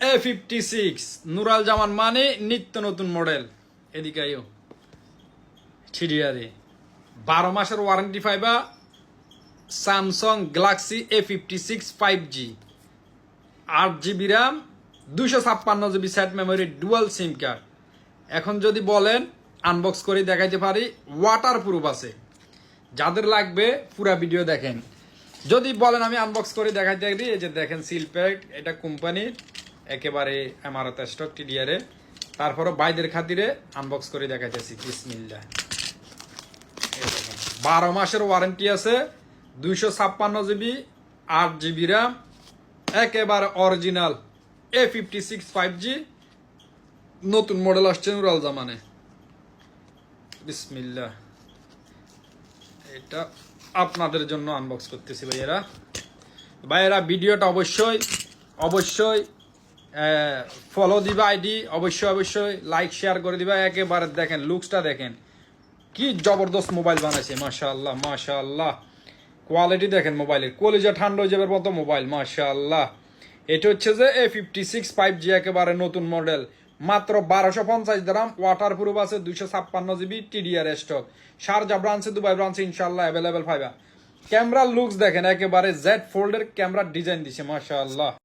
A56 Nural জামান মানে নিত্য নতুন মডেল। এদিকে আইও ঠিডিয়ারে 12 মাসের ওয়ারেন্টি পাইবা। Samsung Galaxy A56 5G 8GB RAM 256GB set memory dual SIM card. এখন যদি বলেন আনবক্স করে দেখাইতে পারি, ওয়াটার প্রুফ আছে। যাদের লাগবে পুরা ভিডিও দেখেন। যদি বলেন আমি আনবক্স করে দেখাইতে পারি, এই যে দেখেন সিল প্যাক, এটা কোম্পানির একেবারে এমআরএত স্টক টিডিআরে। তারপরে বাইদের খাতিরে আনবক্স করে দেখাইতেছি। বিসমিল্লাহ। 12 মাসের ওয়ারেন্টি আছে, 256GB 8GB RAM, একেবারে অরিজিনাল A56 5G নতুন মডেল আসছে নুরাল জামানে। বিসমিল্লাহ। এটা আপনাদের জন্য আনবক্স করতেছি ভাইয়েরা ভিডিওটা অবশ্যই ফলো দিবা, আইডি অবশ্যই লাইক শেয়ার করে দিবা। একেবারে দেখেন লুকসটা দেখেন, কি জবরদস্ত মোবাইল বানাইছে। মাশাআল্লাহ কোয়ালিটি দেখেন মোবাইলের, কলিজা ঠান্ডা হয়ে যাবার মতো মোবাইল। মাশাআল্লাহ। এটা হচ্ছে যে A56 5G একেবারে নতুন মডেল, মাত্র 1250 দিরহাম। ওয়াটার প্রুফ আছে, 256GB টিডিআর স্টক। শারজা ব্রাঞ্চে, দুবাই ব্রাঞ্চে ইনশাআল্লাহ অ্যাভেলেবেল পাইবা। ক্যামেরার লুকস দেখেন, একেবারে জেড ফোল্ডের ক্যামেরার ডিজাইন দিছে। মাশাআল্লাহ।